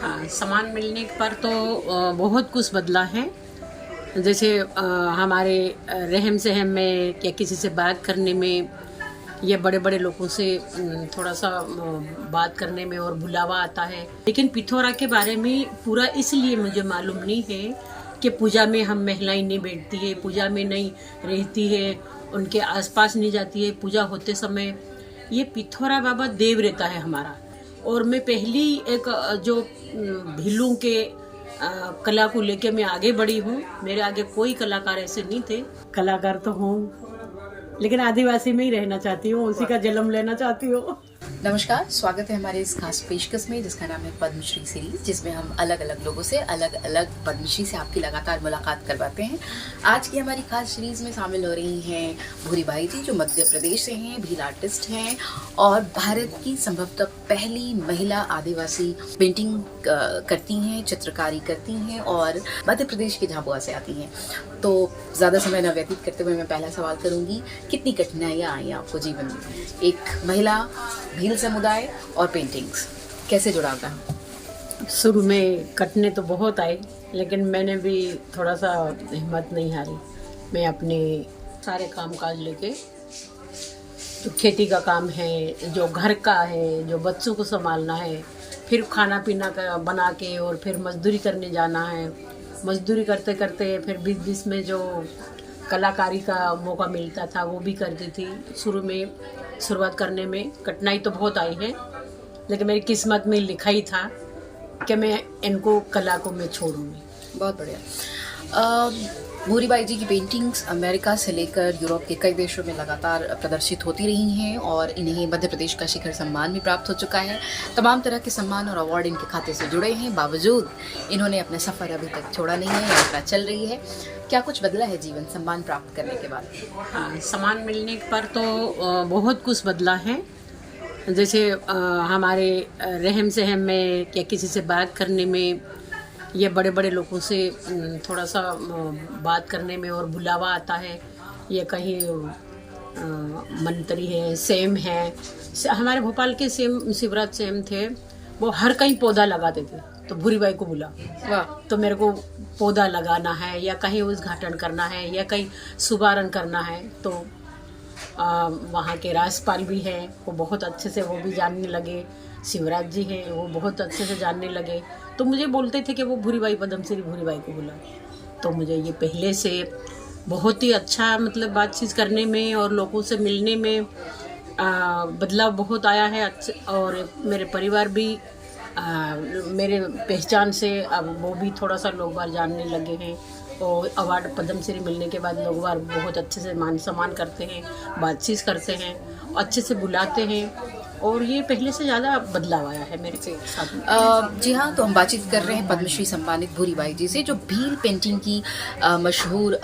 हाँ, सामान मिलने पर तो बहुत कुछ बदला है। जैसे हमारे रहम सहम में या किसी से बात करने में या बड़े बड़े लोगों से थोड़ा सा बात करने में और बुलावा आता है। लेकिन पिथौरा के बारे में पूरा इसलिए मुझे मालूम नहीं है कि पूजा में हम महिलाएं नहीं बैठती है, पूजा में नहीं रहती है, उनके आसपास नहीं जाती है। पूजा होते समय ये पिथौरा बाबा देव रहता है हमारा। और मैं पहली एक जो भीलू के कला को लेके मैं आगे बढ़ी हूँ। मेरे आगे कोई कलाकार ऐसे नहीं थे। कलाकार तो हूँ, लेकिन आदिवासी में ही रहना चाहती हूँ, उसी का जन्म लेना चाहती हूँ। नमस्कार, स्वागत है हमारे इस खास पेशकश में जिसका नाम है पद्मश्री सीरीज, जिसमें हम अलग अलग लोगों से अलग अलग पद्मश्री से आपकी लगातार मुलाकात करवाते हैं। आज की हमारी खास सीरीज में शामिल हो रही हैं भूरीबाई जी, जो मध्य प्रदेश से हैं, भील आर्टिस्ट हैं और भारत की संभवतः पहली महिला आदिवासी पेंटिंग करती हैं, चित्रकारी करती हैं और मध्य प्रदेश के झाबुआ से आती हैं। तो ज़्यादा समय न व्यतीत करते हुए मैं पहला सवाल करूँगी, कितनी कठिनाइयाँ आई आपको जीवन में, एक महिला, भील समुदाय और पेंटिंग्स, कैसे जुड़ा था? शुरू में कटने तो बहुत आए, लेकिन मैंने भी थोड़ा सा हिम्मत नहीं हारी। मैं अपने सारे काम काज लेके, जो खेती का काम है, जो घर का है, जो बच्चों को संभालना है, फिर खाना पीना का बना के और फिर मजदूरी करने जाना है। मजदूरी करते करते फिर बीच बीच में जो कलाकारी का मौका मिलता था वो भी करती थी। शुरू में शुरुआत करने में कठिनाई तो बहुत आई है, लेकिन मेरी किस्मत में लिखा ही था कि मैं इनको कला को मैं छोड़ूंगी। बहुत बढ़िया। भूरीबाई जी की पेंटिंग्स अमेरिका से लेकर यूरोप के कई देशों में लगातार प्रदर्शित होती रही हैं और इन्हें मध्य प्रदेश का शिखर सम्मान भी प्राप्त हो चुका है। तमाम तरह के सम्मान और अवार्ड इनके खाते से जुड़े हैं, बावजूद इन्होंने अपना सफ़र अभी तक छोड़ा नहीं है, यात्रा चल रही है। क्या कुछ बदला है जीवन सम्मान प्राप्त करने के बाद? हाँ, सम्मान मिलने पर तो बहुत कुछ बदला है। जैसे हमारे रहम सहम में या किसी से बात करने में या बड़े बड़े लोगों से थोड़ा सा बात करने में और बुलावा आता है। या कहीं मंत्री है, सेम है, हमारे भोपाल के सेम शिवराज सेम थे, वो हर कहीं पौधा लगाते थे। तो भूरीबाई को बुला, वाह, तो मेरे को पौधा लगाना है या कहीं उद्घाटन करना है या कहीं शुभारंभ करना है। तो वहाँ के राज्यपाल भी हैं, वो बहुत अच्छे से वो भी जानने लगे। शिवराज जी हैं, वो बहुत अच्छे से जानने लगे। तो मुझे बोलते थे कि वो भूरीबाई, पद्मश्री भूरीबाई को बुला। तो मुझे ये पहले से बहुत ही अच्छा, मतलब बातचीत करने में और लोगों से मिलने में बदलाव बहुत आया है। और मेरे परिवार भी मेरे पहचान से अब वो भी थोड़ा सा लोग बार जानने लगे हैं। और अवार्ड पद्मश्री मिलने के बाद लोग बार बहुत अच्छे से मान सम्मान करते हैं, बातचीत करते हैं, अच्छे से बुलाते हैं। और ये पहले से ज़्यादा बदलाव आया है मेरे साथ। जी हाँ, तो हम बातचीत कर रहे हैं पद्मश्री सम्मानित भूरीबाई जी से, जो भील पेंटिंग की मशहूर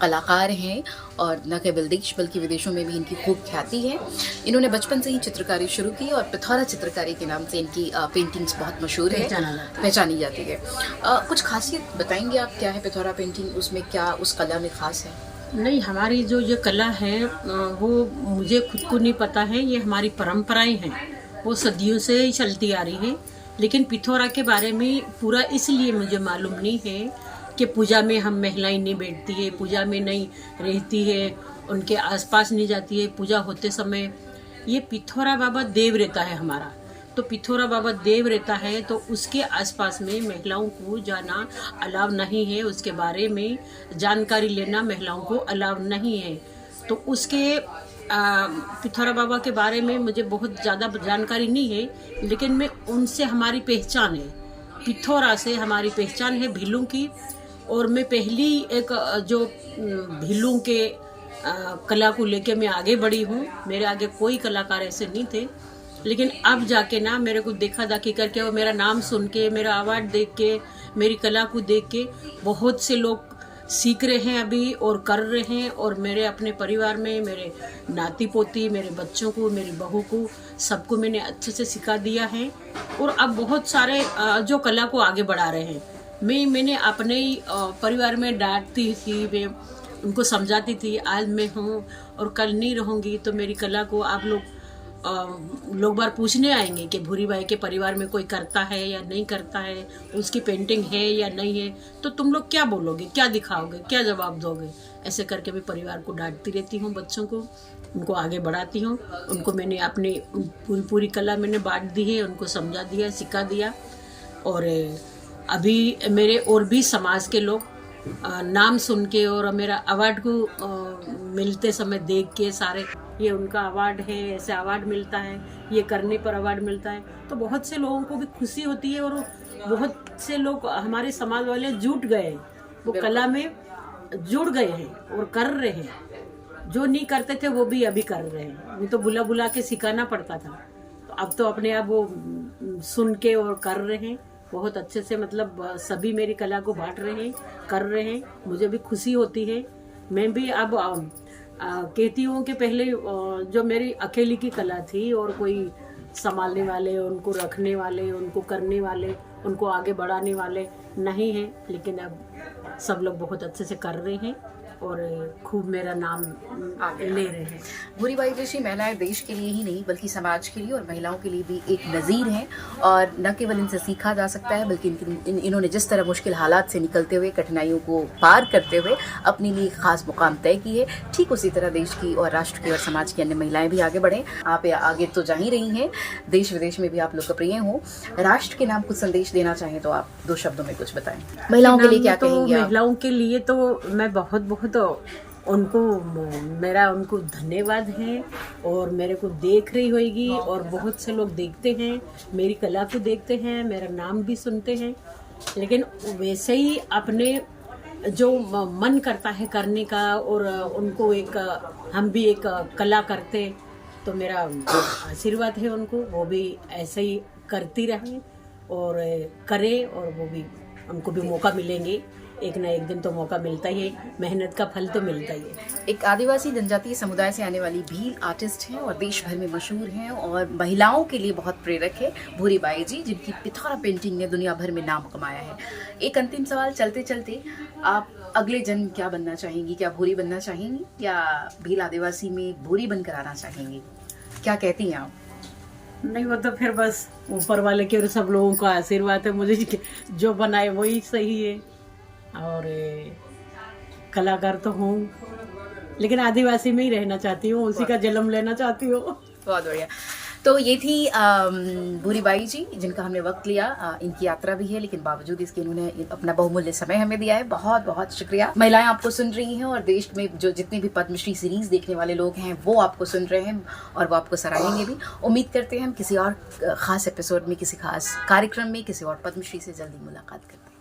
कलाकार हैं और न केवल देश बल्कि विदेशों में भी इनकी खूब ख्याति है। इन्होंने बचपन से ही चित्रकारी शुरू की और पिथौरा चित्रकारी के नाम से इनकी पेंटिंग्स बहुत मशहूर है, पहचानी जाती है। कुछ खासियत बताएंगे आप, क्या है पिथौरा पेंटिंग, उसमें क्या उस कला में खास है? नहीं, हमारी जो ये कला है वो मुझे खुद को नहीं पता है। ये हमारी परंपराएं हैं, वो सदियों से ही चलती आ रही है। लेकिन पिथौरा के बारे में पूरा इसलिए मुझे मालूम नहीं है कि पूजा में हम महिलाएं नहीं बैठती है, पूजा में नहीं रहती है, उनके आसपास नहीं जाती है। पूजा होते समय ये पिथौरा बाबा देव रहता है हमारा। तो पिथौरा बाबा देव रहता है, तो उसके आसपास में महिलाओं को जाना अलाव नहीं है, उसके बारे में जानकारी लेना महिलाओं को अलाव नहीं है। तो उसके पिथौरा बाबा के बारे में मुझे बहुत ज़्यादा जानकारी नहीं है, लेकिन मैं उनसे हमारी पहचान है, पिथौरा से हमारी पहचान है भीलू की। और मैं पहली एक जो भीलू के कला को लेके मैं आगे बढ़ी हूँ। मेरे आगे कोई कलाकार ऐसे नहीं थे, लेकिन अब जाके ना मेरे को देखा दाखी करके और मेरा नाम सुन के, मेरा अवार्ड देख के, मेरी कला को देख के बहुत से लोग सीख रहे हैं अभी और कर रहे हैं। और मेरे अपने परिवार में मेरे नाती पोती, मेरे बच्चों को, मेरी बहू को, सबको मैंने अच्छे से सिखा दिया है। और अब बहुत सारे जो कला को आगे बढ़ा रहे हैं। मैंने अपने ही परिवार में डांटती थी, मैं उनको समझाती थी, आज मैं हूँ और कल नहीं रहूँगी, तो मेरी कला को आप लोग लोग बार पूछने आएंगे कि भूरी बाई के परिवार में कोई करता है या नहीं करता है, उसकी पेंटिंग है या नहीं है, तो तुम लोग क्या बोलोगे, क्या दिखाओगे, क्या जवाब दोगे। ऐसे करके मैं परिवार को डांटती रहती हूँ, बच्चों को, उनको आगे बढ़ाती हूँ। उनको मैंने अपनी पूरी कला मैंने बांट दी है, उनको समझा दिया, सिखा दिया। और अभी मेरे और भी समाज के लोग नाम सुन के और मेरा अवार्ड को मिलते समय देख के सारे, ये उनका अवार्ड है, ऐसे अवार्ड मिलता है, ये करने पर अवार्ड मिलता है, तो बहुत से लोगों को भी खुशी होती है। और बहुत से लोग हमारे समाज वाले जुट गए, वो कला में जुड़ गए हैं और कर रहे हैं। जो नहीं करते थे वो भी अभी कर रहे हैं, वो तो बुला बुला के सिखाना पड़ता था, तो अब तो अपने आप वो सुन के और कर रहे हैं बहुत अच्छे से। मतलब सभी मेरी कला को बांट रहे हैं, कर रहे हैं, मुझे भी खुशी होती है। मैं भी अब कहती हूँ कि पहले जो मेरी अकेली की कला थी और कोई संभालने वाले, उनको रखने वाले, उनको करने वाले, उनको आगे बढ़ाने वाले नहीं हैं, लेकिन अब सब लोग बहुत अच्छे से कर रहे हैं और खूब मेरा नाम ले रहे हैं। भूरी बाई जैसी महिलाएं देश के लिए ही नहीं बल्कि समाज के लिए और महिलाओं के लिए भी एक नज़ीर हैं, और न केवल इनसे सीखा जा सकता है बल्कि इन्होंने जिस तरह मुश्किल हालात से निकलते हुए, कठिनाइयों को पार करते हुए अपने लिए खास मुकाम तय की है, ठीक उसी तरह देश की और राष्ट्र की और समाज की अन्य महिलाएं भी आगे बढ़ें। आप आगे तो जा ही रही हैं, देश विदेश में भी आप लोकप्रिय हो। राष्ट्र के नाम कुछ संदेश देना चाहें तो आप 2 शब्दों में कुछ बताएं। महिलाओं के लिए क्या कहेंगे आप? महिलाओं के लिए तो मैं बहुत उनको उनको धन्यवाद है, और मेरे को देख रही होगी, और बहुत से लोग देखते हैं, मेरी कला को देखते हैं, मेरा नाम भी सुनते हैं, लेकिन वैसे ही अपने जो मन करता है करने का, और उनको एक हम भी एक कला करते, तो मेरा आशीर्वाद है उनको, वो भी ऐसे ही करती रहे और करे, और वो भी उनको भी मौका मिलेंगे, एक ना एक दिन तो मौका मिलता ही है, मेहनत का फल तो मिलता ही है। एक आदिवासी जनजातीय समुदाय से आने वाली भील आर्टिस्ट हैं और देश भर में मशहूर हैं और महिलाओं के लिए बहुत प्रेरक है भूरी बाई जी, जिनकी पिथौरा पेंटिंग ने दुनिया भर में नाम कमाया है। एक अंतिम सवाल चलते चलते, आप अगले जन्म क्या बनना चाहेंगी? क्या भूरी बनना चाहेंगी या भील आदिवासी में भूरी बनकर आना चाहेंगी? क्या कहती हैं आप? नहीं, वो तो फिर बस ऊपर वाले के और सब लोगों का आशीर्वाद है, मुझे जो बनाए वही सही है। और कलाकार तो हूँ, लेकिन आदिवासी में ही रहना चाहती हूँ, उसी का जन्म लेना चाहती हूँ। बहुत बढ़िया। तो ये थी भूरी बाई जी, जिनका हमने वक्त लिया। इनकी यात्रा भी है, लेकिन बावजूद इसके इन्होंने अपना बहुमूल्य समय हमें दिया है। बहुत बहुत शुक्रिया। महिलाएं आपको सुन रही हैं और देश में जो जितने भी पद्मश्री सीरीज देखने वाले लोग हैं वो आपको सुन रहे हैं और वो आपको सराहेंगे भी। उम्मीद करते हैं हम किसी और खास एपिसोड में, किसी खास कार्यक्रम में, किसी और पद्मश्री से जल्दी मुलाकात करते हैं।